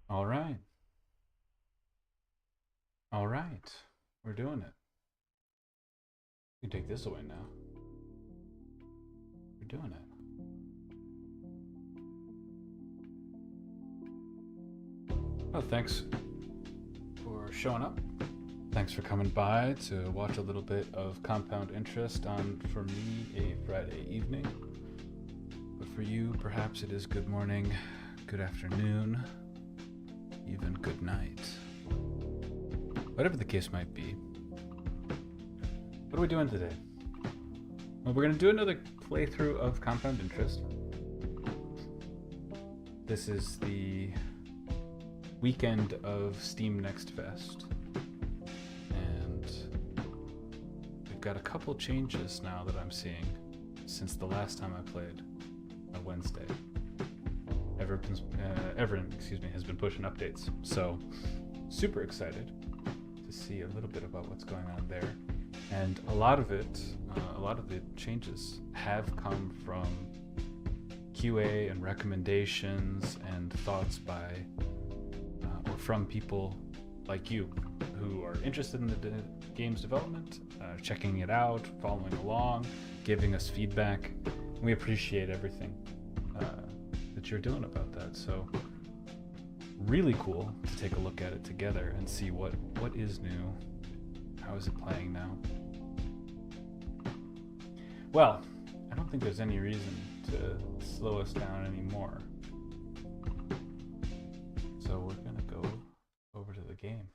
All right. All right. We're doing it. You can take this away now. We're doing it. Oh, thanks for showing up. Thanks for coming by to watch a little bit of Compound Interest on, for me, a Friday evening. But for you, perhaps it is good morning, good afternoon, even good night. Whatever the case might be. What are we doing today? Well, we're going to do another playthrough of Compound Interest. This is the weekend of Steam Next Fest. And we've got a couple changes now that I'm seeing since the last time I played on Wednesday. Everin, has been pushing updates. So, super excited to see a little bit about what's going on there. And a lot of the changes have come from QA and recommendations and thoughts by or from people like you who are interested in the game's development, checking it out, following along, giving us feedback. We appreciate everything that you're doing about that. So really cool to take a look at it together and see what is new. How is it playing now? Well, I don't think there's any reason to slow us down anymore. So we're gonna go over to the game.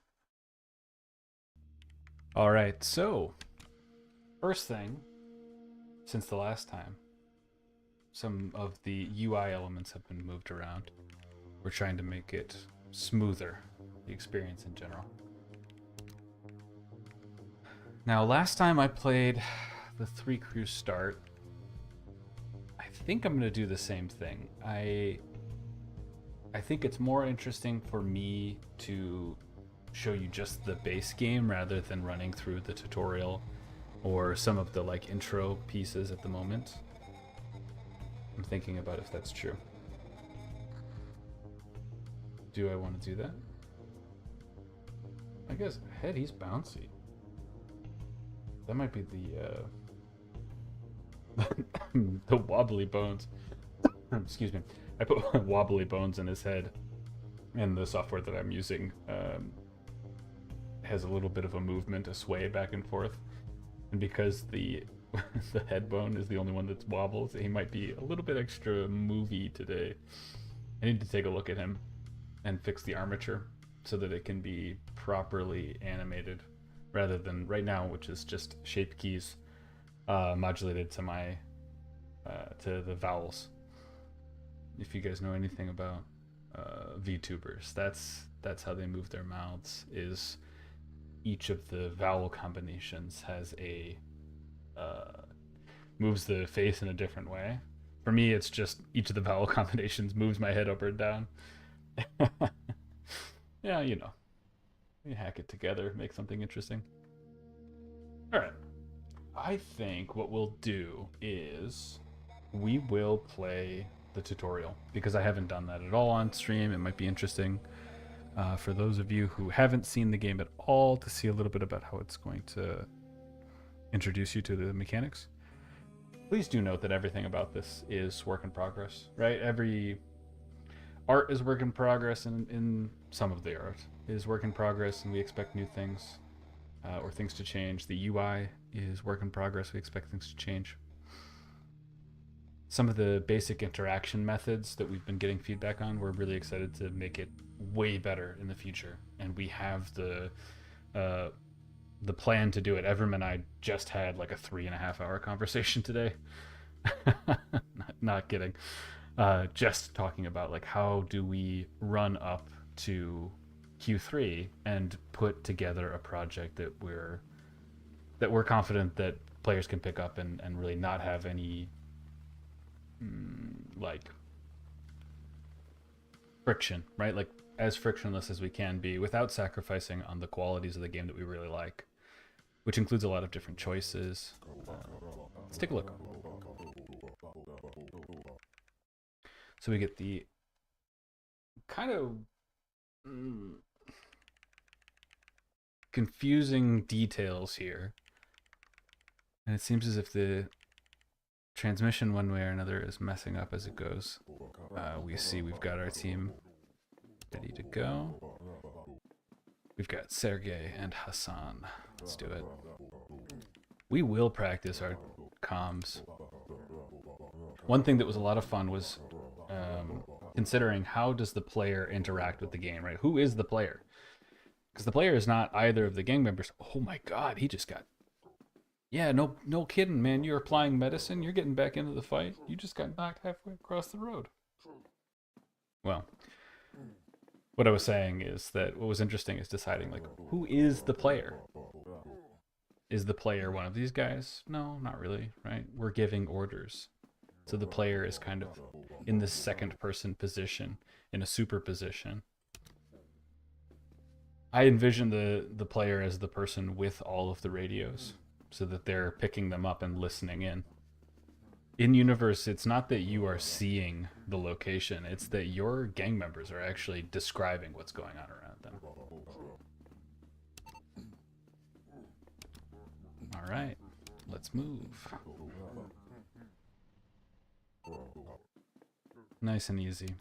All right, so first thing, since the last time, some of the UI elements have been moved around. We're trying to make it smoother, the experience in general. Now, last time I played the 3 crew start, I think I'm going to do the same thing. I think it's more interesting for me to show you just the base game rather than running through the tutorial or some of the like intro pieces at the moment. I'm thinking about if that's true. Do I want to do that? I guess head, he's bouncy. That might be the wobbly bones. Excuse me. I put wobbly bones in his head, and the software that I'm using has a little bit of a movement, a sway back and forth. And because the the head bone is the only one that wobbles, he might be a little bit extra movie today. I need to take a look at him and fix the armature so that it can be properly animated rather than right now, which is just shape keys modulated to my to the vowels. If you guys know anything about VTubers, that's how they move their mouths. Is each of the vowel combinations has a moves the face in a different way. For me, it's just each of the vowel combinations moves my head up or down. Yeah, you know, we hack it together, make something interesting. All right. I think what we'll do is we will play the tutorial because I haven't done that at all on stream. It might be interesting for those of you who haven't seen the game at all to see a little bit about how it's going to introduce you to the mechanics. Please do note that everything about this is work in progress, right? Every art is work in progress, and in some of the art is work in progress, and we expect new things or things to change. The UI is work in progress. We expect things to change. Some of the basic interaction methods that we've been getting feedback on, we're really excited to make it way better in the future, and we have uh, the plan to do it. Evrim and I just had like a 3.5 hour conversation today. Not kidding. Just talking about like how do we run up to Q3 and put together a project that we're confident that players can pick up and really not have any like friction, right? Like as frictionless as we can be without sacrificing on the qualities of the game that we really like, which includes a lot of different choices. Let's take a look. So we get the kind of confusing details here. And it seems as if the transmission one way or another is messing up as it goes. We see we've got our team ready to go. We've got Sergey and Hassan. Let's do it. We will practice our comms. One thing that was a lot of fun was considering how does the player interact with the game, right? Who is the player? Because the player is not either of the gang members. Oh my god, he just got... Yeah, no kidding, man. You're applying medicine. You're getting back into the fight. You just got knocked halfway across the road. Well, what I was saying is that what was interesting is deciding, like, who is the player? Is the player one of these guys? No, not really, right? We're giving orders. So the player is kind of in this second person position, in a superposition. I envision the player as the person with all of the radios, so that they're picking them up and listening in. In universe, it's not that you are seeing the location, it's that your gang members are actually describing what's going on around them. All right, let's move. Nice and easy.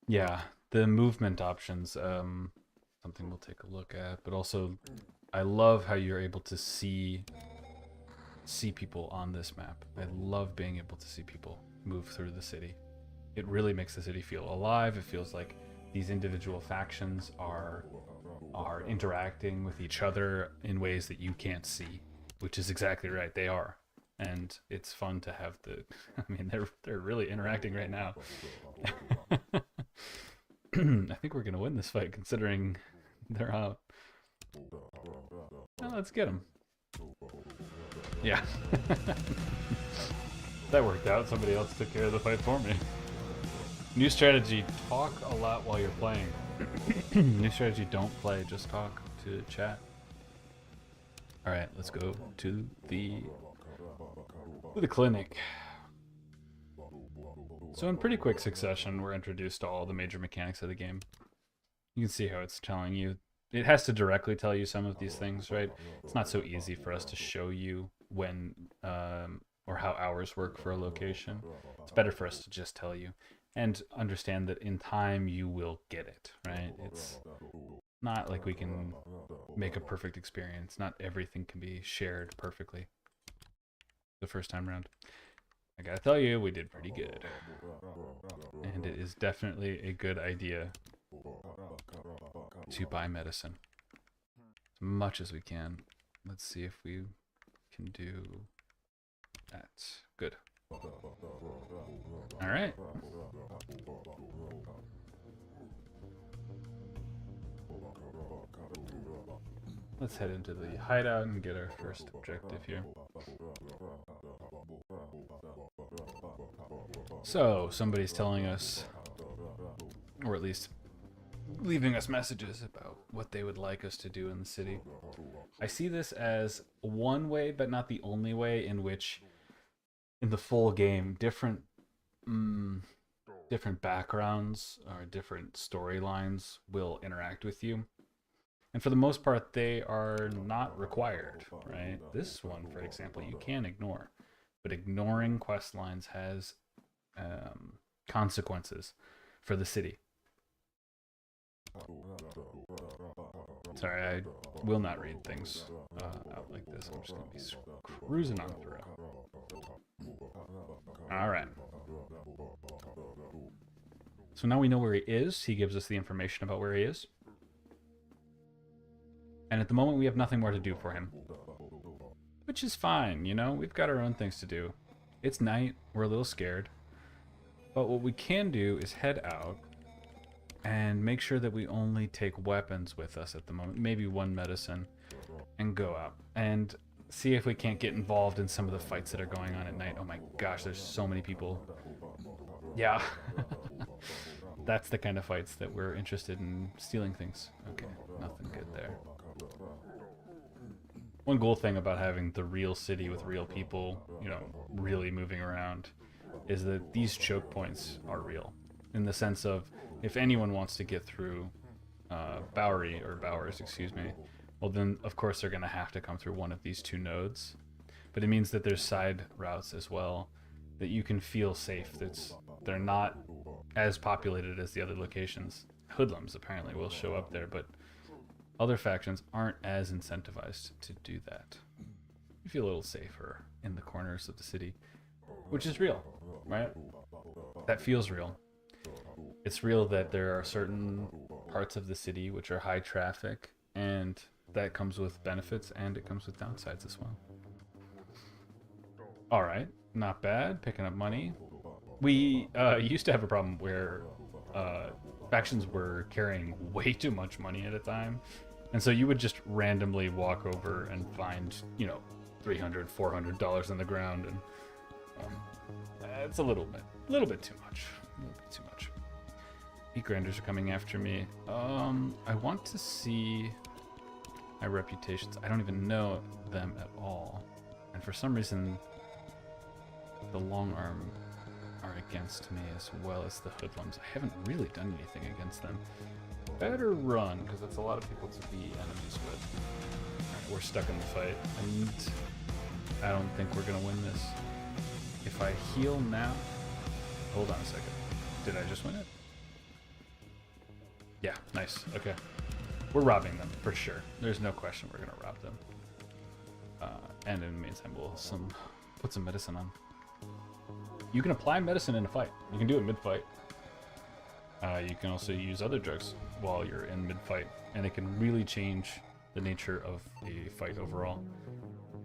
Yeah, the movement options, something we'll take a look at, but also I love how you're able to see people on this map. I love being able to see people move through the city. It really makes the city feel alive. It feels like these individual factions are interacting with each other in ways that you can't see, which is exactly right. They are. And it's fun to have the... I mean, they're really interacting right now. I think we're going to win this fight, considering they're out. Well, let's get them. Yeah. That worked out. Somebody else took care of the fight for me. New strategy, talk a lot while you're playing. New strategy, don't play, just talk to chat. Alright, let's go to the clinic. So in pretty quick succession, we're introduced to all the major mechanics of the game. You can see how it's telling you. It has to directly tell you some of these things, right? It's not so easy for us to show you when or how hours work for a location. It's better for us to just tell you and understand that in time you will get it, right? It's not like we can make a perfect experience. Not everything can be shared perfectly the first time around. I gotta tell you, we did pretty good. And it is definitely a good idea to buy medicine as much as we can. Let's see if we can do that. Good. All right. Let's head into the hideout and get our first objective here. So, somebody's telling us, or at least leaving us messages about what they would like us to do in the city. I see this as one way, but not the only way, in which in the full game, different backgrounds or different storylines will interact with you. And for the most part, they are not required, right? This one, for example, you can ignore. But ignoring quest lines has consequences for the city. Sorry, I will not read things out like this. I'm just going to be cruising on through. Alright. So now we know where he is. He gives us the information about where he is. And at the moment, we have nothing more to do for him. Which is fine, you know? We've got our own things to do. It's night. We're a little scared. But what we can do is head out and make sure that we only take weapons with us at the moment. Maybe one medicine. And go out. And see if we can't get involved in some of the fights that are going on at night. Oh my gosh, there's so many people. Yeah. That's the kind of fights that we're interested in stealing things. Okay, nothing good there. One cool thing about having the real city with real people, you know, really moving around, is that these choke points are real. in the sense of if anyone wants to get through Bowery, or Bowers, excuse me, well then of course they're going to have to come through one of these two nodes. But it means that there's side routes as well that you can feel safe. They're not as populated as the other locations. Hoodlums apparently will show up there, but other factions aren't as incentivized to do that. You feel a little safer in the corners of the city, which is real, right? That feels real. It's real that there are certain parts of the city which are high traffic, and that comes with benefits and it comes with downsides as well. All right, not bad. Picking up money. We used to have a problem where factions were carrying way too much money at a time, and so you would just randomly walk over and find, you know, $300, $400 on the ground, and it's a little bit too much. A little bit too much. Meat grinders are coming after me. I want to see my reputations. I don't even know them at all, and for some reason the long arm are against me as well as the hoodlums. I haven't really done anything against them. Better run, because that's a lot of people to be enemies with. Alright, we're stuck in the fight, and I don't think we're gonna win this. If I heal now... Hold on a second. Did I just win it? Yeah, nice. Okay. We're robbing them, for sure. There's no question we're gonna rob them. And in the meantime, we'll put some medicine on. You can apply medicine in a fight. You can do it mid-fight. You can also use other drugs while you're in mid-fight, and it can really change the nature of a fight overall.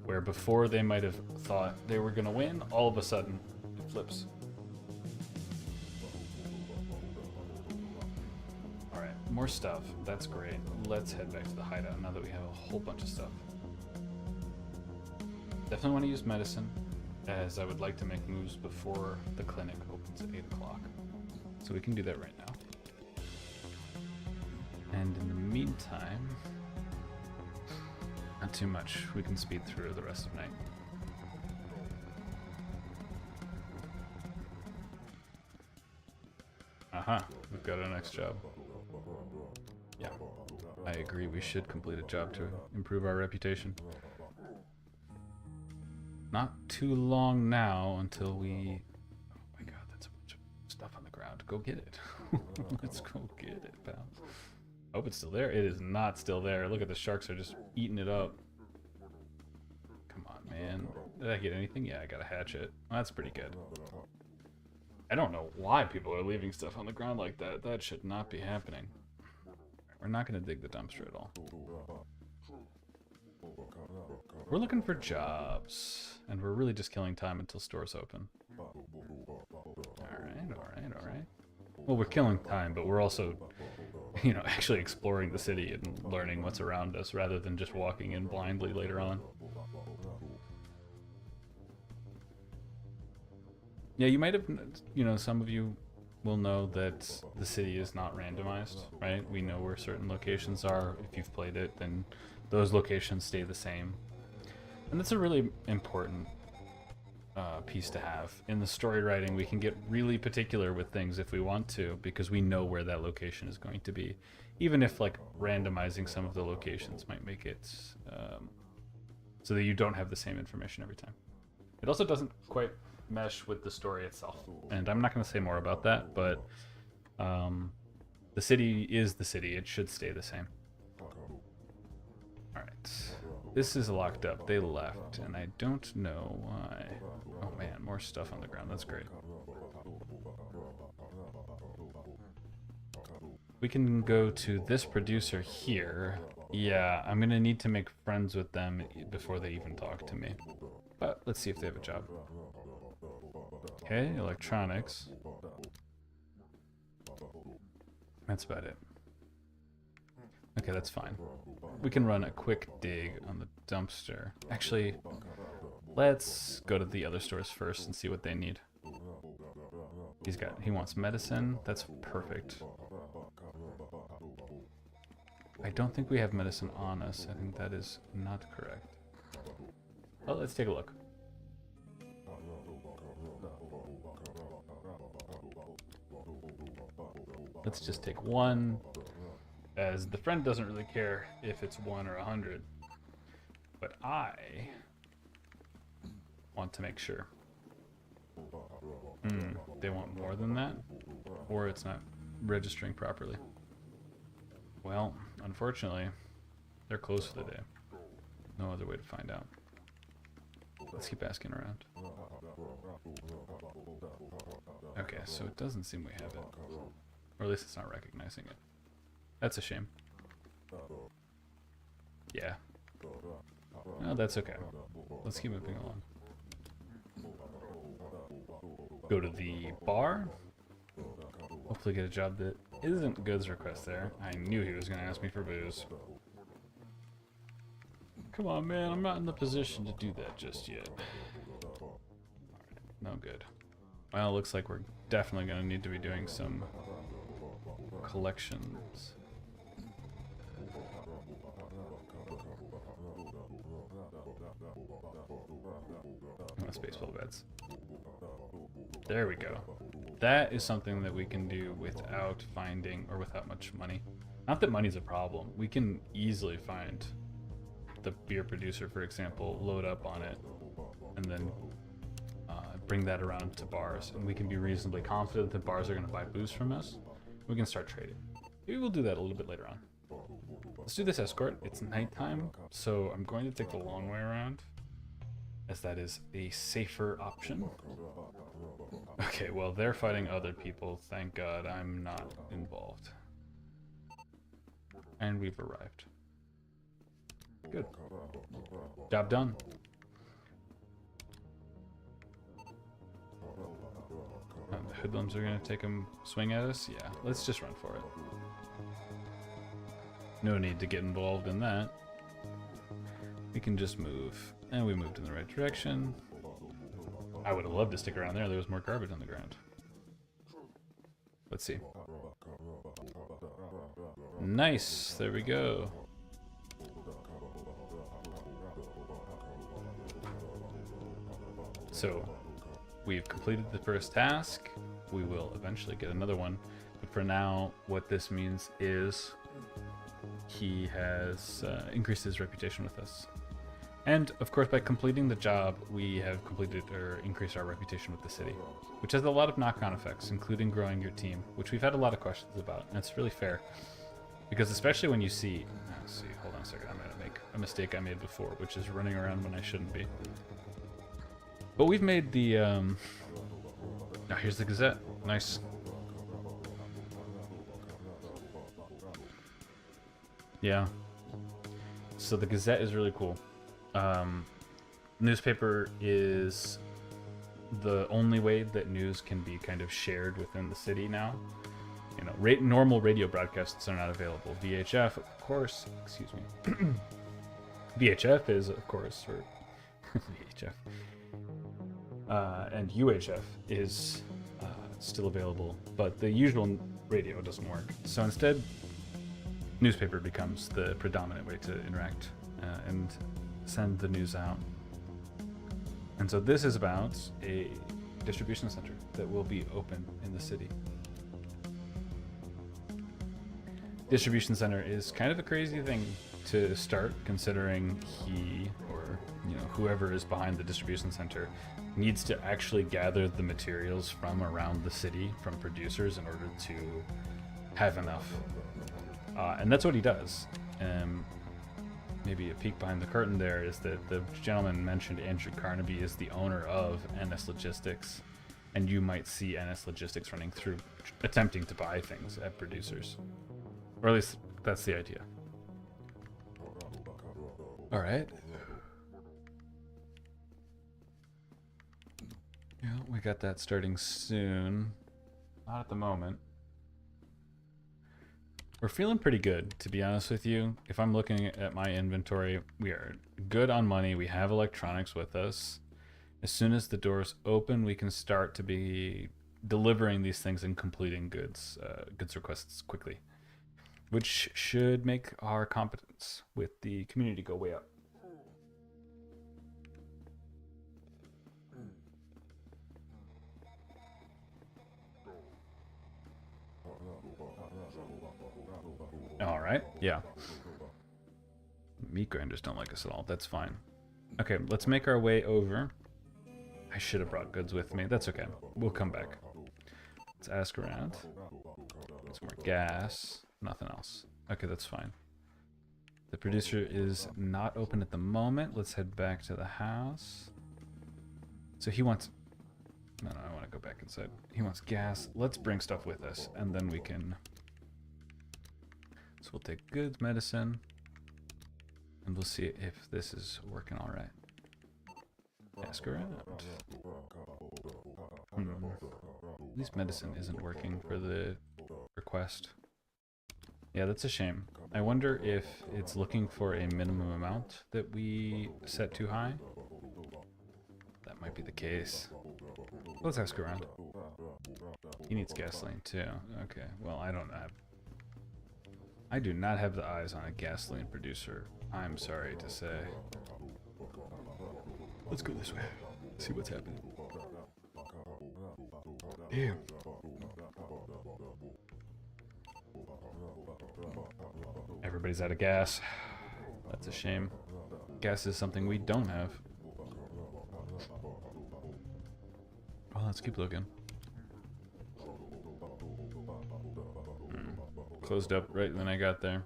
Where before they might have thought they were going to win, all of a sudden it flips. Alright, more stuff. That's great. Let's head back to the hideout now that we have a whole bunch of stuff. Definitely want to use medicine, as I would like to make moves before the clinic opens at 8 o'clock. So we can do that right now. And in the meantime, not too much. We can speed through the rest of night. Aha, we've got our next job. Yeah, I agree. We should complete a job to improve our reputation. Not too long now until we... Oh my god, that's a bunch of stuff on the ground. Go get it. Let's go get it, pal. I hope it's still there. It is not still there. Look at the sharks are just eating it up. Come on, man. Did I get anything? Yeah, I got a hatchet. Well, that's pretty good. I don't know why people are leaving stuff on the ground like that. That should not be happening. We're not going to dig the dumpster at all. We're looking for jobs, and we're really just killing time until stores open. Alright. Well, we're killing time, but we're also, you know, actually exploring the city and learning what's around us rather than just walking in blindly later on. Yeah, you might have, you know, some of you will know that the city is not randomized, right? We know where certain locations are. If you've played it, then those locations stay the same. And that's a really important piece to have. In the story writing, we can get really particular with things if we want to, because we know where that location is going to be. Even if, like, randomizing some of the locations might make it so that you don't have the same information every time. It also doesn't quite mesh with the story itself. And I'm not going to say more about that, but the city is the city. It should stay the same. Alright. This is locked up. They left, and I don't know why. Oh man, more stuff on the ground. That's great. We can go to this producer here. Yeah, I'm going to need to make friends with them before they even talk to me. But let's see if they have a job. Okay, electronics. That's about it. Okay, that's fine. We can run a quick dig on the dumpster. Actually, let's go to the other stores first and see what they need. He wants medicine. That's perfect. I don't think we have medicine on us. I think that is not correct. Well, let's take a look. Let's just take 1, as the friend doesn't really care if it's 1 or 100. But I want to make sure. They want more than that? Or it's not registering properly. Well, unfortunately, they're closed for the day. No other way to find out. Let's keep asking around. Okay, so it doesn't seem we have it. Or at least it's not recognizing it. That's a shame. Yeah. No, that's okay. Let's keep moving along. Go to the bar. Hopefully get a job that isn't goods request there. I knew he was going to ask me for booze. Come on, man. I'm not in the position to do that just yet. Alright, no good. Well, it looks like we're definitely going to need to be doing some collections. Baseball bets. There we go. That is something that we can do without finding, or without much money. Not that money's a problem. We can easily find the beer producer, for example, load up on it, and then bring that around to bars. And we can be reasonably confident that bars are going to buy booze from us. We can start trading. Maybe we'll do that a little bit later on. Let's do this escort. It's nighttime, so I'm going to take the long way around, as that is a safer option. Okay, well, they're fighting other people. Thank God I'm not involved. And we've arrived. Good. Job done. The hoodlums are going to take a swing at us? Yeah, let's just run for it. No need to get involved in that. We can just move. And we moved in the right direction. I would have loved to stick around there. There was more garbage on the ground. Let's see. Nice. There we go. So, we've completed the first task. We will eventually get another one. But for now, what this means is he has increased his reputation with us. And, of course, by completing the job, we have completed or increased our reputation with the city, which has a lot of knock-on effects, including growing your team, which we've had a lot of questions about, and it's really fair. Because especially when you see... Let's see, hold on a second, I'm going to make a mistake I made before, which is running around when I shouldn't be. But we've made the... Now, here's the Gazette. Nice. Yeah. So the Gazette is really cool. Newspaper is the only way that news can be kind of shared within the city now. You know, normal radio broadcasts are not available. VHF, of course, excuse me. VHF is, of course, or VHF. And UHF is still available, but the usual radio doesn't work. So instead, newspaper becomes the predominant way to interact and send the news out. And so this is about a distribution center that will be open in the city. Distribution center is kind of a crazy thing to start, considering he, or whoever is behind the distribution center, needs to actually gather the materials from around the city, from producers, in order to have enough. And that's what he does. Maybe a peek behind the curtain there is that the gentleman mentioned, Andrew Carnaby, is the owner of NS Logistics, and you might see NS Logistics running through, attempting to buy things at producers. Or at least that's the idea. All right. Yeah, we got that starting soon. Not at the moment. We're feeling pretty good, to be honest with you. If I'm looking at my inventory, we are good on money. We have electronics with us. As soon as the doors open, we can start to be delivering these things and completing goods requests quickly, which should make our competence with the community go way up. All right, yeah. Meat grinders don't like us at all. That's fine. Okay, let's make our way over. I should have brought goods with me. That's okay. We'll come back. Let's ask around. Some more gas. Nothing else. Okay, that's fine. The producer is not open at the moment. Let's head back to the house. So he wants... No, I want to go back inside. He wants gas. Let's bring stuff with us, and then we can... So we'll take goods, medicine, and we'll see if this is working all right. Ask around. At least medicine isn't working for the request. Yeah, that's a shame. I wonder if it's looking for a minimum amount that we set too high. That might be the case. Let's ask around. He needs gasoline too. Okay, well, I don't have... I do not have the eyes on a gasoline producer. I'm sorry to say. Let's go this way. See what's happening. Damn. Everybody's out of gas. That's a shame. Gas is something we don't have. Well, let's keep looking. Closed up right when I got there.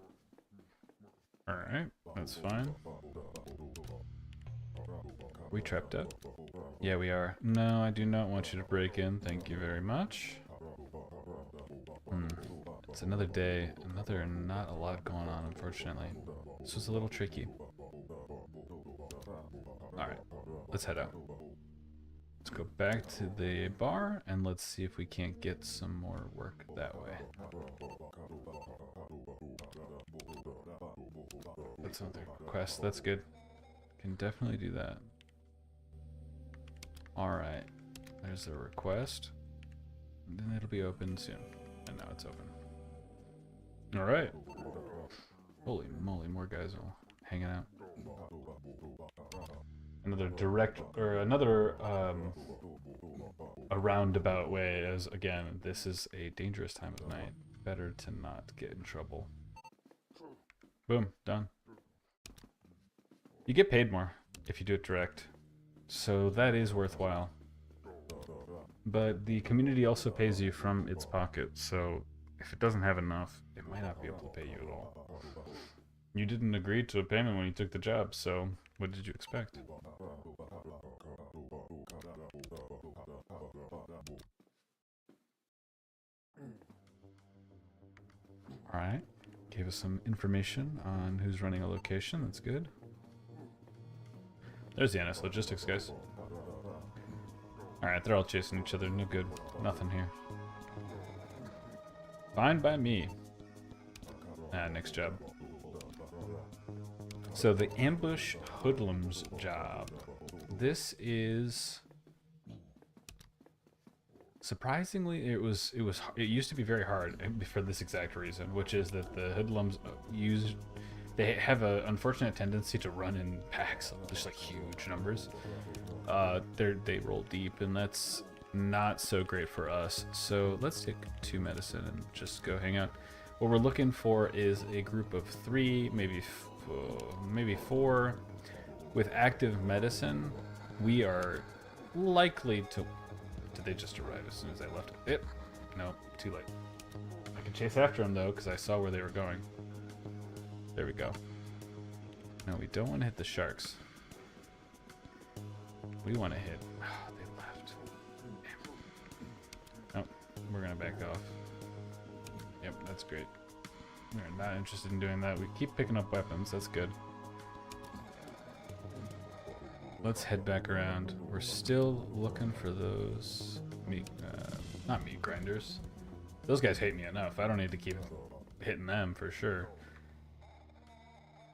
Alright, that's fine. We trapped up? Yeah, we are. No, I do not want you to break in. Thank you very much. It's another day. Not a lot going on, unfortunately. This was a little tricky. Alright, let's head out. Let's go back to the bar, and let's see if we can't get some more work that way. That's another quest. That's good. Can definitely do that. Alright. There's a request. And then it'll be open soon. And now it's open. Alright. Holy moly, more guys all hanging out. Another direct, or another, a roundabout way, as again, this is a dangerous time of night. Better to not get in trouble. Boom, done. You get paid more if you do it direct, so that is worthwhile. But the community also pays you from its pocket, so if it doesn't have enough, it might not be able to pay you at all. You didn't agree to a payment when you took the job, so what did you expect? Alright, gave us some information on who's running a location, that's good. There's the NS Logistics guys. Alright, they're all chasing each other, no good, nothing here. Fine by me. Next job. So the ambush hoodlums job. This is surprisingly it used to be very hard for this exact reason, which is that the hoodlums they have an unfortunate tendency to run in packs, just like huge numbers. They roll deep, and that's not so great for us. So let's take 2 medicine and just go hang out. What we're looking for is a group of 3, maybe 4 with active medicine. We are likely to... Did they just arrive as soon as I left it? Yep. No, too late. I can chase after them though, because I saw where they were going. There we go. No, we don't want to hit the sharks. We want to hit... Oh, they left. Damn. Oh, we're going to back off. Yep, that's great. We're not interested in doing that. We keep picking up weapons. That's good. Let's head back around. We're still looking for those meat... not meat grinders. Those guys hate me enough. I don't need to keep hitting them for sure.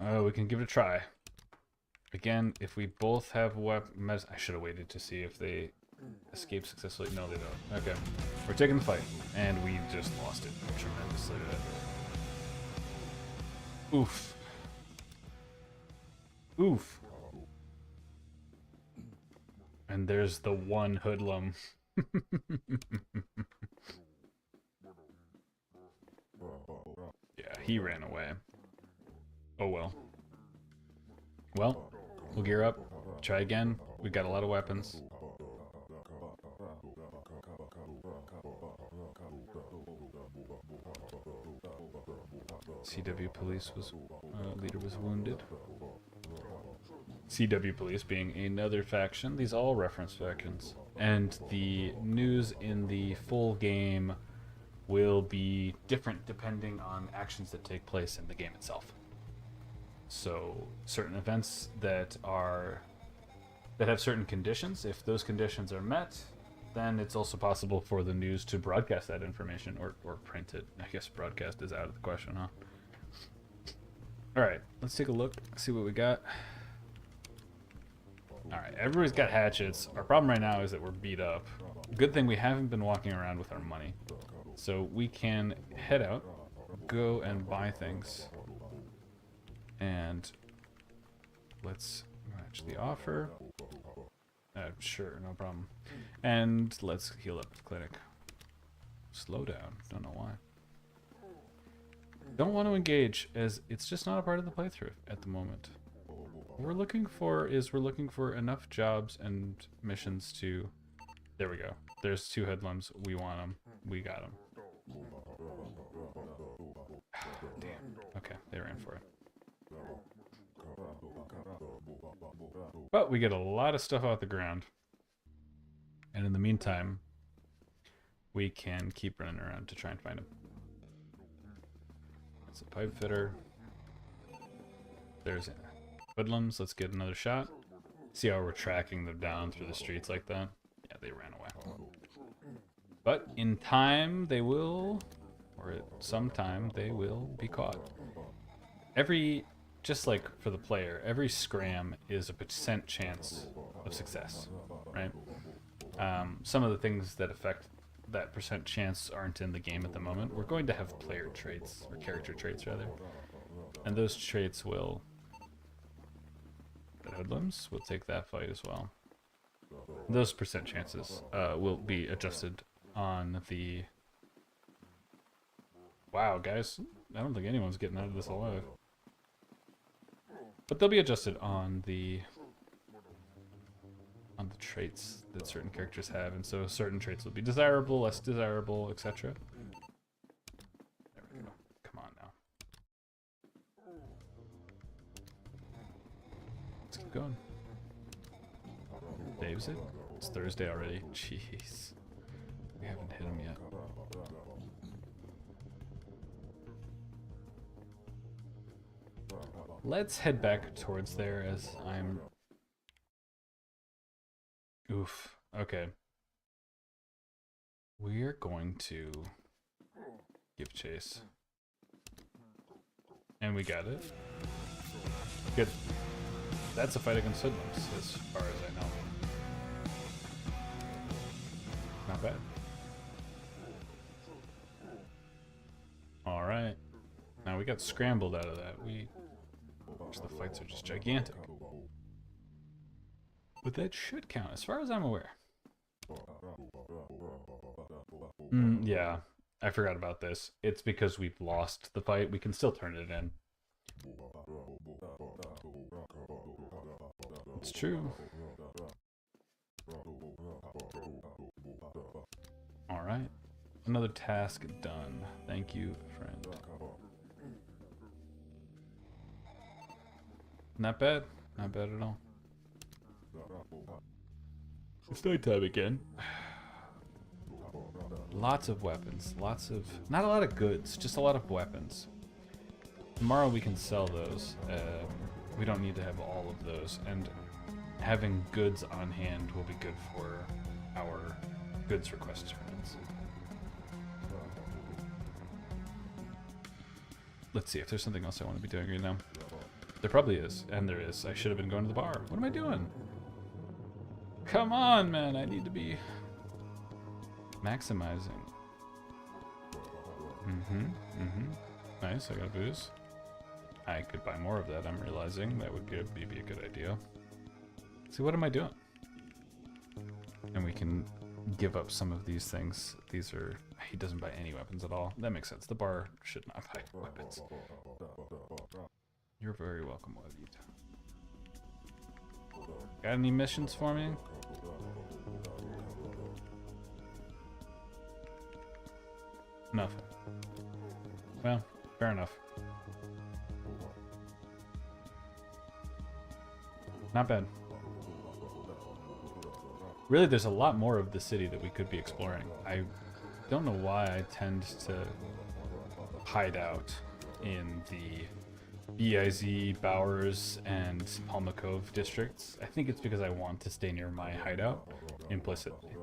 Oh, we can give it a try. Again, if we both have weapons... I should have waited to see if they escape successfully. No, they don't. Okay. We're taking the fight. And we just lost it tremendously. Oof. Oof. And there's the one hoodlum. He ran away. Oh well. Well, we'll gear up. Try again. We've got a lot of weapons. CW police was leader was wounded. CW police being another faction. These all reference factions. And the news in the full game will be different depending on actions that take place in the game itself. So certain events that have certain conditions, if those conditions are met, then it's also possible for the news to broadcast that information or print it. I guess broadcast is out of the question, huh? Alright, let's take a look, see what we got. Alright, everybody's got hatchets. Our problem right now is that we're beat up. Good thing we haven't been walking around with our money. So we can head out, go and buy things. And let's match the offer. Sure, no problem. And let's heal up the clinic. Slow down, don't know why. Don't want to engage, as it's just not a part of the playthrough at the moment. What we're looking for enough jobs and missions to... There we go. There's 2 hoodlums. We want them. We got them. Damn. Okay, they ran for it. But we get a lot of stuff off the ground. And in the meantime, we can keep running around to try and find them. That's a pipe fitter. There's hoodlums. Let's get another shot. See how we're tracking them down through the streets like that? Yeah, they ran away. But in time, they will, or at some time, they will be caught. Just like for the player, every scram is a % chance of success, right? Some of the things that affect that % chance aren't in the game at the moment. We're going to have player traits, or character traits rather, and those traits will... The hoodlums will take that fight as well. Those % chances will be adjusted on the... Wow, guys, I don't think anyone's getting out of this alive. But they'll be adjusted on the traits that certain characters have, and so certain traits will be desirable, less desirable, etc. There we go. Come on now. Let's keep going. Dave's it? It's Thursday already. Jeez. We haven't hit him yet. Let's head back towards there as I'm... Oof. Okay. We're going to give chase. And we got it. Good. That's a fight against hoodlums, as far as I know. Not bad. Alright. Now we got scrambled out of that. The fights are just gigantic. But that should count, as far as I'm aware. Yeah, I forgot about this. It's because we've lost the fight. We can still turn it in. It's true. Alright. Another task done. Thank you, friend. Not bad. Not bad at all. It's nighttime again. Lots of weapons. Not a lot of goods, just a lot of weapons. Tomorrow we can sell those. We don't need to have all of those. And having goods on hand will be good for our goods request turns. Let's see if there's something else I want to be doing right now. There probably is, and there is. I should have been going to the bar. What am I doing? Come on, man. I need to be maximizing. Nice, I got booze. I could buy more of that, I'm realizing. That would be a good idea. See, what am I doing? And we can give up some of these things. These are... He doesn't buy any weapons at all. That makes sense. The bar should not buy weapons. You're very welcome, Wabit. Got any missions for me? Nothing. Well, fair enough. Not bad. Really, there's a lot more of the city that we could be exploring. I don't know why I tend to hide out in the BIZ, Bowers, and Palma Cove districts. I think it's because I want to stay near my hideout implicitly.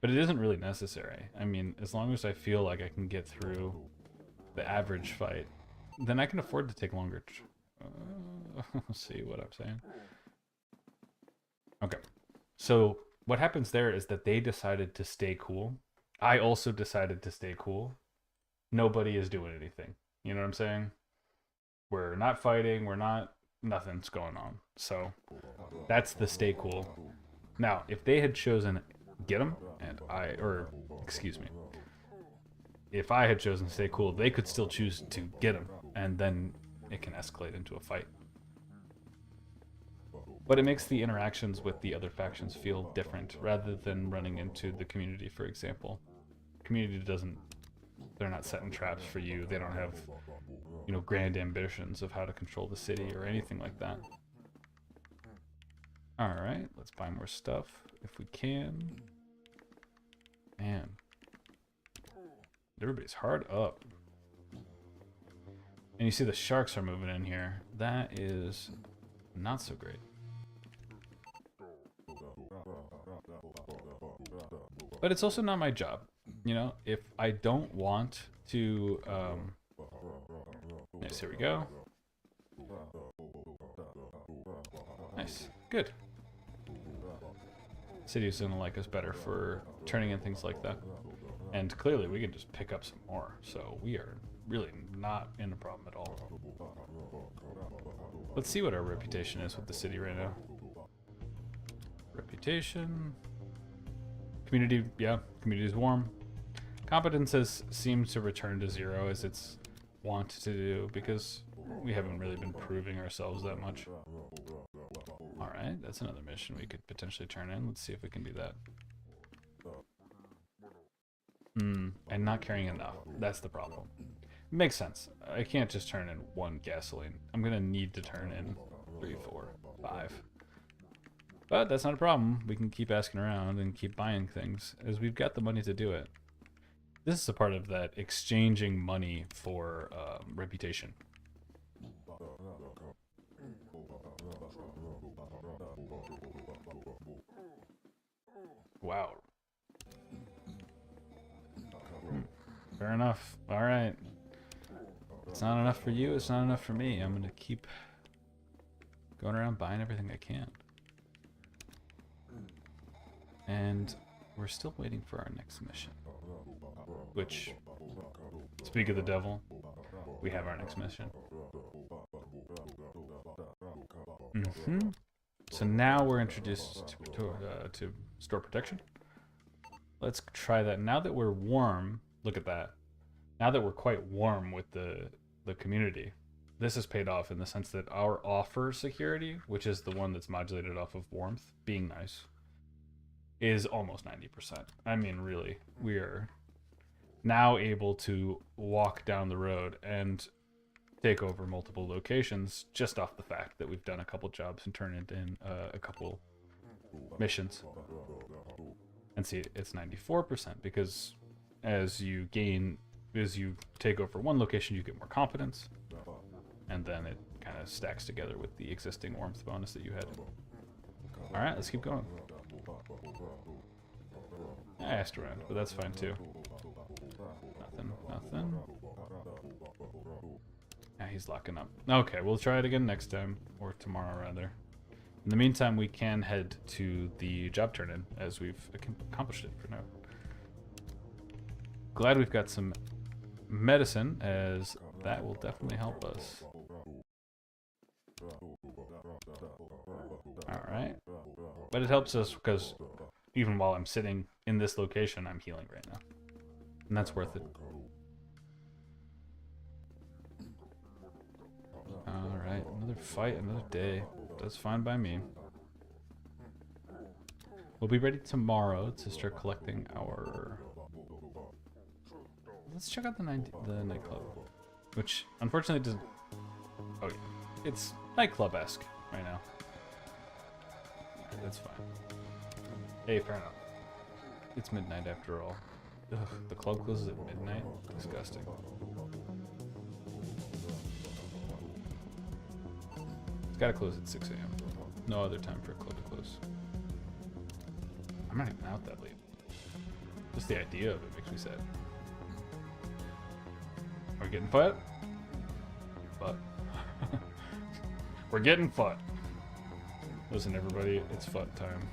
But it isn't really necessary. I mean, as long as I feel like I can get through the average fight, then I can afford to take longer. See what I'm saying? Okay. So what happens there is that they decided to stay cool. I also decided to stay cool. Nobody is doing anything. You know what I'm saying? We're not fighting. We're not... Nothing's going on. So that's the stay cool. Now, if they had chosen get them, and excuse me. If I had chosen to stay cool, they could still choose to get them, and then it can escalate into a fight. But it makes the interactions with the other factions feel different, rather than running into the community, for example. Community doesn't... They're not setting traps for you. They don't have, you know, grand ambitions of how to control the city or anything like that. Alright, let's buy more stuff if we can. Man. Everybody's hard up. And you see the sharks are moving in here. That is not so great. But it's also not my job. You know, if I don't want to... Nice, here we go. Nice. Good. City's gonna like us better for turning in things like that. And clearly we can just pick up some more. So we are really not in a problem at all. Let's see what our reputation is with the city right now. Reputation. Community, yeah, community is warm. Competence has seemed to return to 0 as it's wont to do because we haven't really been proving ourselves that much. Alright, that's another mission we could potentially turn in. Let's see if we can do that. And not carrying enough. That's the problem. Makes sense. I can't just turn in 1 gasoline. I'm gonna need to turn in 3, 4, 5. But that's not a problem. We can keep asking around and keep buying things, as we've got the money to do it. This is a part of that exchanging money for reputation. Wow. Fair enough. Alright. It's not enough for you, it's not enough for me. I'm gonna keep going around buying everything I can. And we're still waiting for our next mission. Which, speak of the devil, we have our next mission. So now we're introduced to store protection. Let's try that. Now that we're warm, look at that. Now that we're quite warm with the community, this has paid off in the sense that our offer security, which is the one that's modulated off of warmth, being nice, is almost 90%. I mean, really, we are now able to walk down the road and take over multiple locations just off the fact that we've done a couple jobs and turned in a couple missions. And see, it's 94% because as you take over one location, you get more competence, and then it kind of stacks together with the existing warmth bonus that you had. All right, let's keep going. I asked around, but that's fine too. Nothing. Yeah, he's locking up. Okay, we'll try it again next time, or tomorrow rather. In the meantime, we can head to the job turn-in, as we've accomplished it for now. Glad we've got some medicine, as that will definitely help us. Alright. But it helps us because even while I'm sitting in this location, I'm healing right now. And that's worth it. Alright, another fight, another day. That's fine by me. We'll be ready tomorrow to start collecting our... Let's check out the nightclub. Which, unfortunately, doesn't... Oh, yeah. It's nightclub-esque right now. Yeah, that's fine. Hey, fair enough. It's midnight after all. Ugh, the club closes at midnight? Disgusting. It's gotta close at 6 a.m. No other time for a club to close. I'm not even out that late. Just the idea of it makes me sad. Are we getting fut? Fut. We're getting fut. Listen, everybody, it's fut time.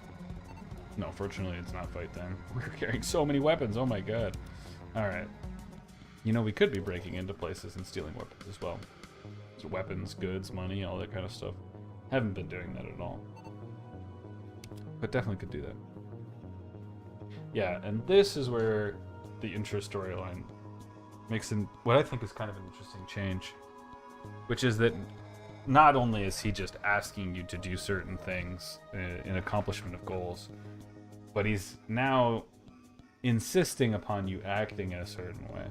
No, fortunately, it's not fight time. We're carrying so many weapons. Oh my god. Alright. You know, we could be breaking into places and stealing weapons as well. So weapons, goods, money, all that kind of stuff. Haven't been doing that at all. But definitely could do that. Yeah, and this is where the intro storyline makes what I think is kind of an interesting change. Which is that not only is he just asking you to do certain things in accomplishment of goals, but he's now insisting upon you acting in a certain way.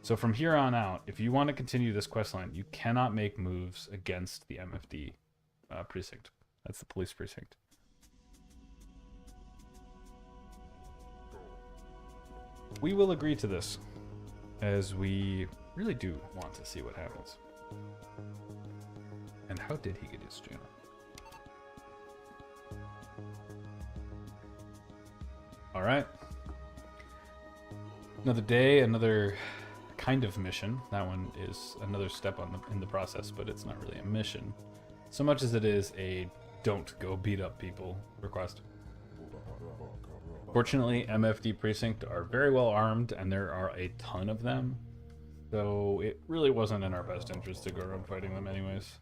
So from here on out, if you want to continue this questline, you cannot make moves against the MFD precinct. That's the police precinct. We will agree to this, as we really do want to see what happens. And how did he get his channel? All right. Another day, another kind of mission. That one is another step in the process, but it's not really a mission, so much as it is a don't go beat up people request. Fortunately, MFD Precinct are very well armed, and there are a ton of them, so it really wasn't in our best interest to go around fighting them anyways.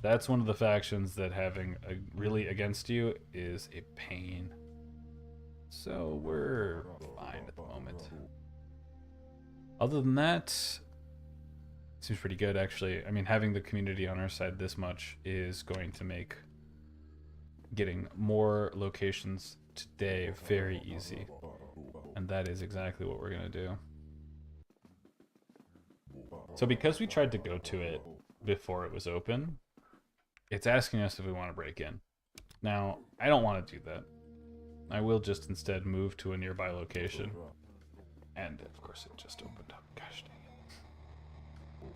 That's one of the factions that having a really against you is a pain. So we're fine at the moment. Other than that, seems pretty good actually. I mean, having the community on our side this much is going to make getting more locations today very easy. And that is exactly what we're gonna do. So because we tried to go to it before it was open, it's asking us if we want to break in. Now, I don't want to do that. I will just instead move to a nearby location. And of course it just opened up. Gosh dang it.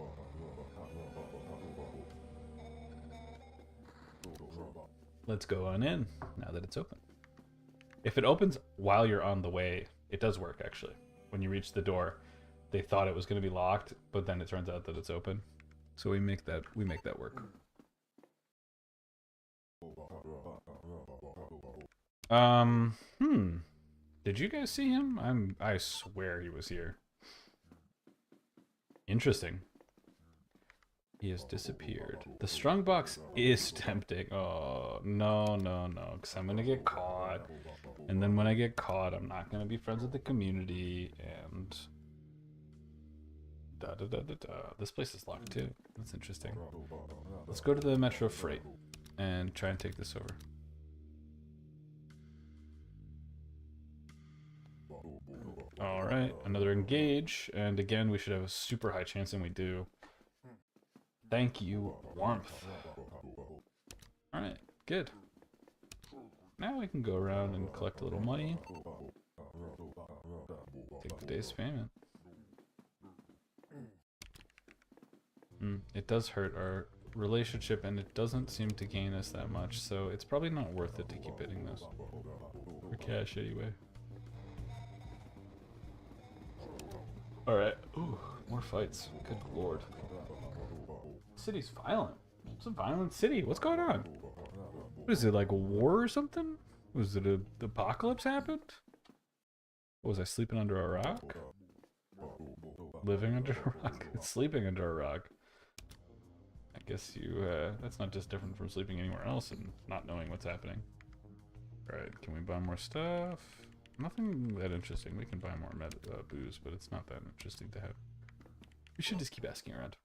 Let's go on in now that it's open. If it opens while you're on the way, it does work actually. When you reach the door, they thought it was going to be locked, but then it turns out that it's open. So we make that work. Did you guys see him? I swear he was here. Interesting. He has disappeared. The strong box is tempting. Oh, no, because I'm gonna get caught. And then when I get caught, I'm not gonna be friends with the community, and... This place is locked too. That's interesting. Let's go to the Metro Freight and try and take this over. Alright, another engage, and again we should have a super high chance, and we do. Thank you, warmth. Alright, good. Now we can go around and collect a little money. Take the day's payment. It does hurt our relationship, and it doesn't seem to gain us that much, so it's probably not worth it to keep hitting this. For cash anyway. Alright. Ooh, more fights. Good lord. City's violent. It's a violent city. What's going on? What is it, like a war or something? Was it an apocalypse happened? What, was I sleeping under a rock? Living under a rock? Sleeping under a rock. I guess you, that's not just different from sleeping anywhere else and not knowing what's happening. Alright, can we buy more stuff? Nothing that interesting. We can buy more booze, but it's not that interesting to have. We should just keep asking around.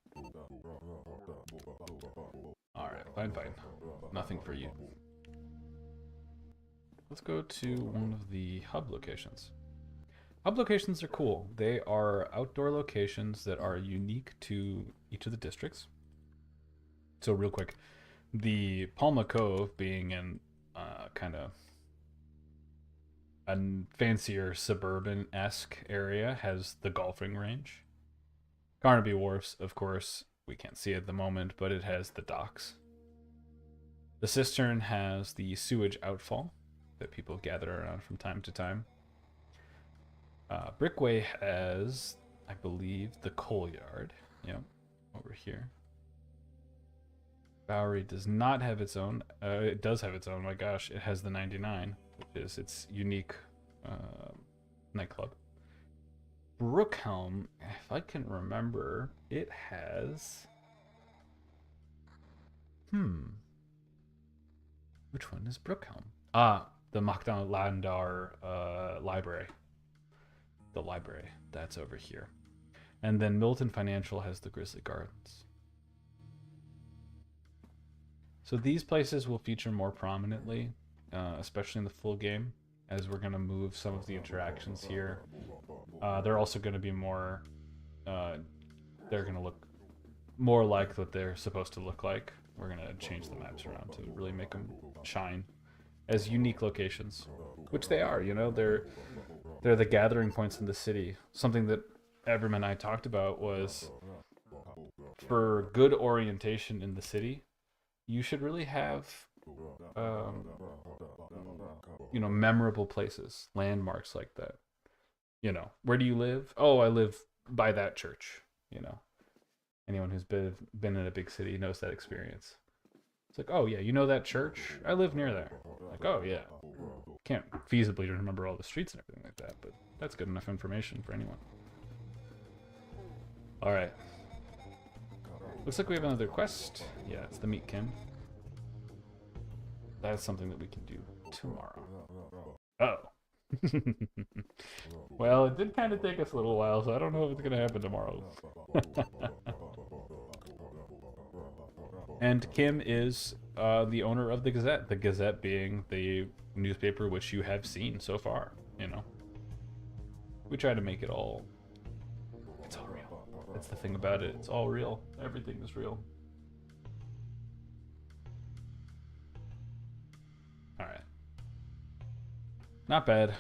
Alright, fine, fine. Nothing for you. Let's go to one of the hub locations. Hub locations are cool. They are outdoor locations that are unique to each of the districts. So real quick, the Palma Cove being in kind of a fancier suburban-esque area has the golfing range. Carnaby Wharfs, of course, we can't see at the moment, but it has the docks. The Cistern has the sewage outfall that people gather around from time to time. Brickway has, I believe, the coal yard. Yep, over here. Bowery does not have its own. It does have its own. My gosh, it has the 99, which is its unique nightclub. Brookhelm, if I can remember, it has... Which one is Brookhelm? The Machdonald Landauer library. The library, that's over here. And then Milton Financial has the Grizzly Gardens. So these places will feature more prominently, especially in the full game, as we're going to move some of the interactions here. They're also going to be more, they're going to look more like what they're supposed to look like. We're going to change the maps around to really make them shine as unique locations, which they are, you know, they're the gathering points in the city. Something that Everman and I talked about was for good orientation in the city, you should really have, you know, memorable places, landmarks like that. You know, where do you live? Oh, I live by that church. You know, anyone who's been in a big city knows that experience. It's like, oh yeah, you know that church? I live near there. Like, oh yeah. Can't feasibly remember all the streets and everything like that, but that's good enough information for anyone. All right. Looks like we have another quest. Yeah, it's the Meet Kim. That's something that we can do tomorrow. Oh. Well, it did kind of take us a little while, so I don't know if it's going to happen tomorrow. And Kim is the owner of the Gazette being the newspaper which you have seen so far, you know. We try to make it all... It's all real. That's the thing about it. It's all real. Everything is real. Alright. Not bad.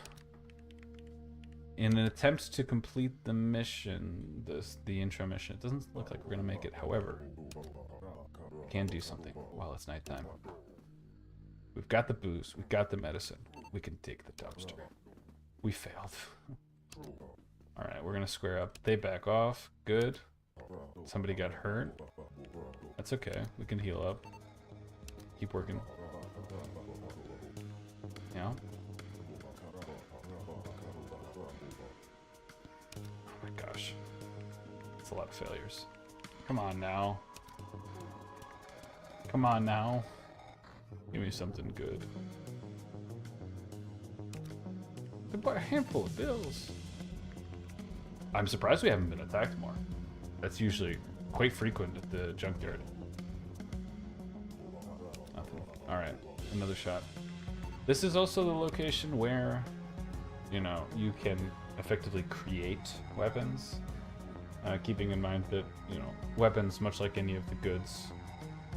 In an attempt to complete the mission, the intro mission, it doesn't look like we're going to make it. However, we can do something while it's nighttime. We've got the booze. We've got the medicine. We can dig the dumpster. We failed. Alright, we're going to square up. They back off. Good. Somebody got hurt. That's okay. We can heal up. Keep working. Yeah. Oh my gosh. It's a lot of failures. Come on now. Come on now. Give me something good. They bought a handful of bills. I'm surprised we haven't been attacked more. That's usually quite frequent at the junkyard. Nothing. Alright, another shot. This is also the location where, you know, you can effectively create weapons. Keeping in mind that, you know, weapons, much like any of the goods,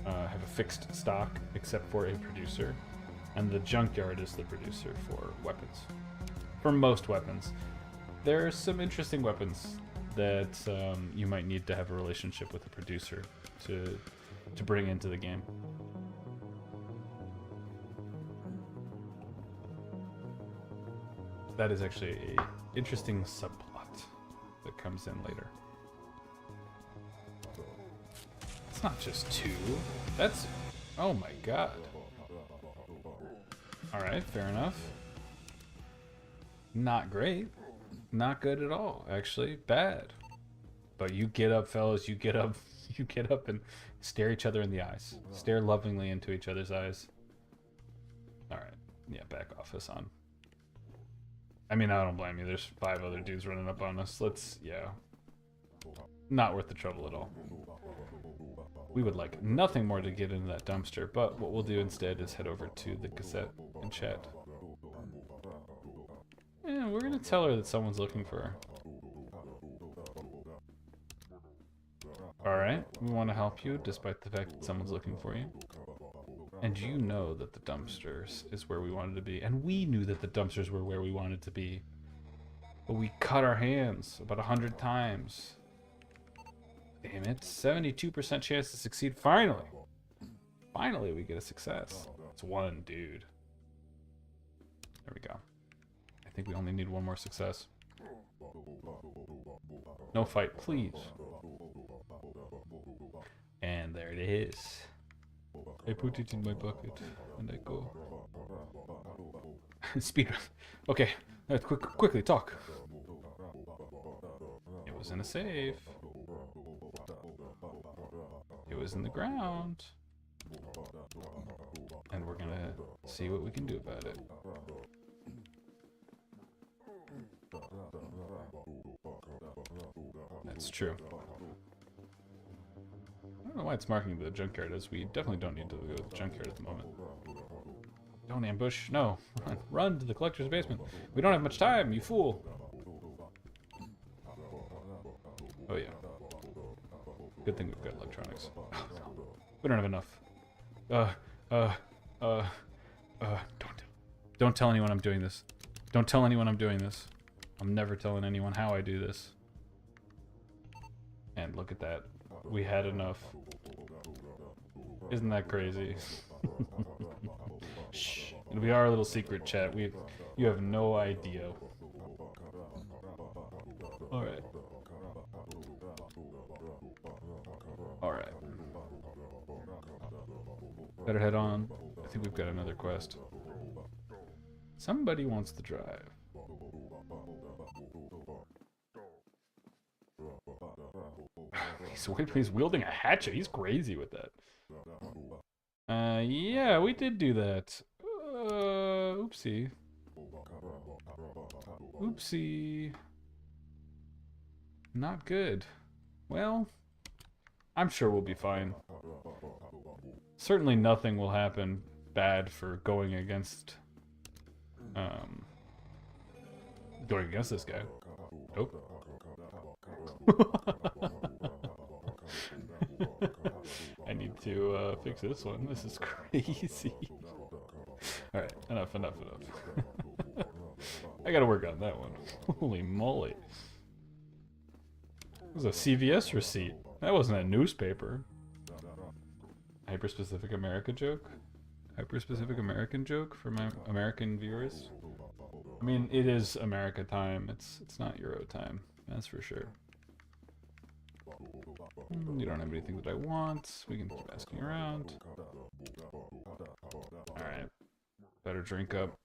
have a fixed stock except for a producer. And the junkyard is the producer for weapons. For most weapons. There are some interesting weapons that you might need to have a relationship with a producer to bring into the game. That is actually a interesting subplot that comes in later. It's not just two. That's... Oh my god. Alright, fair enough. Not great. Not good at all, actually. Bad. But you get up, fellas. You get up. You get up and stare each other in the eyes. Stare lovingly into each other's eyes. Alright. Yeah, back off, Hassan. I mean, I don't blame you. There's 5 other dudes running up on us. Yeah. Not worth the trouble at all. We would like nothing more to get into that dumpster, but what we'll do instead is head over to the cassette and chat. And we're gonna tell her that someone's looking for her. Alright, we want to help you despite the fact that someone's looking for you. And you know that the dumpsters is where we wanted to be. And we knew that the dumpsters were where we wanted to be. But we cut our hands about 100 times. Damn it. 72% chance to succeed. Finally. Finally we get a success. It's 1 dude. There we go. I think we only need 1 more success. No fight, please. And there it is. I put it in my bucket and I go. Speedrun. Okay, quickly talk. It was in a safe. It was in the ground. And we're gonna see what we can do about it. That's true. I don't know why it's marking the junkyard, as we definitely don't need to go to the junkyard at the moment. Don't ambush. No. Run to the collector's basement. We don't have much time, you fool. Oh yeah. Good thing we've got electronics. We don't have enough. Don't tell anyone I'm doing this. Don't tell anyone I'm doing this. I'm never telling anyone how I do this. And look at that. We had enough. Isn't that crazy? Shh. And we are a little secret chat. You have no idea. Alright. Alright. Better head on. I think we've got another quest. Somebody wants to drive. He's wielding a hatchet. He's crazy with that. Yeah, we did do that. Oopsie. Oopsie. Not good. Well, I'm sure we'll be fine. Certainly nothing will happen bad for going against this guy. Nope. I need to fix this one. This is crazy. Alright, enough. I gotta work on that one. Holy moly. It was a CVS receipt. That wasn't a newspaper. Hyper-specific America joke? Hyper-specific American joke for my American viewers? I mean, it is America time. It's not Euro time. That's for sure. You don't have anything that I want. We can keep asking around. Alright. Better drink up.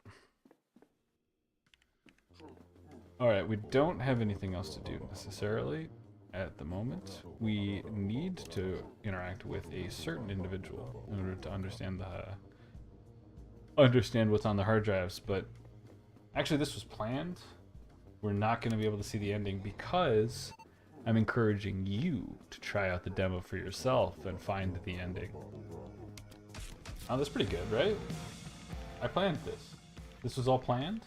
Alright, we don't have anything else to do necessarily at the moment. We need to interact with a certain individual in order to understand what's on the hard drives, but actually this was planned. We're not going to be able to see the ending because I'm encouraging you to try out the demo for yourself and find the ending. Oh, that's pretty good, right? I planned this. This was all planned?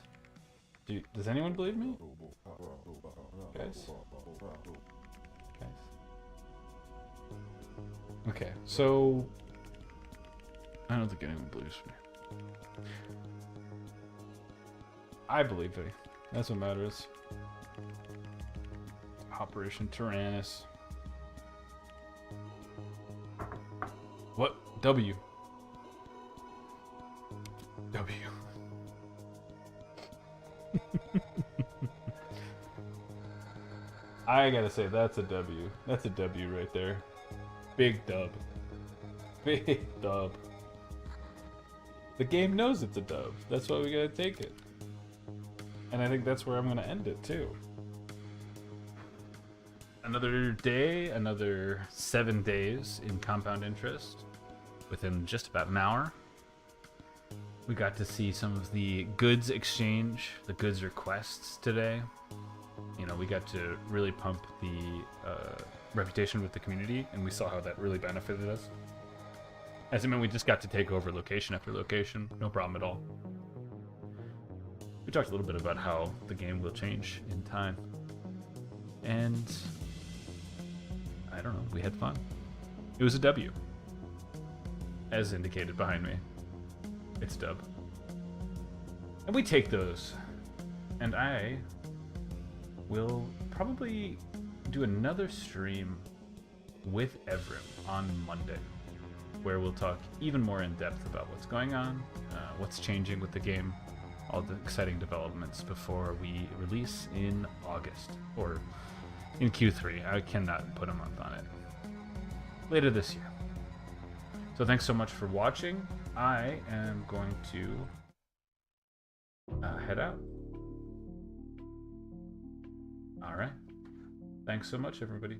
Does anyone believe me? Guys? Okay, so I don't think anyone believes me. I believe me. That's what matters. Operation Tyrannus. What? W. W. I gotta say, that's a W. That's a W right there. Big dub. Big dub. The game knows it's a dub. That's why we gotta take it. And I think that's where I'm gonna end it too. Another day, another 7 days in compound interest within just about an hour. We got to see some of the goods exchange, the goods requests today. You know, we got to really pump the reputation with the community, and we saw how that really benefited us. As it meant we just got to take over location after location, no problem at all. We talked a little bit about how the game will change in time. And I don't know, we had fun. It was a W. As indicated behind me. It's a dub. And we take those. And I will probably do another stream with Evrim on Monday, where we'll talk even more in depth about what's going on, what's changing with the game, all the exciting developments before we release in August, or in Q3. I cannot put a month on it. Later this year. So thanks so much for watching. I am going to head out. All right. Thanks so much, everybody.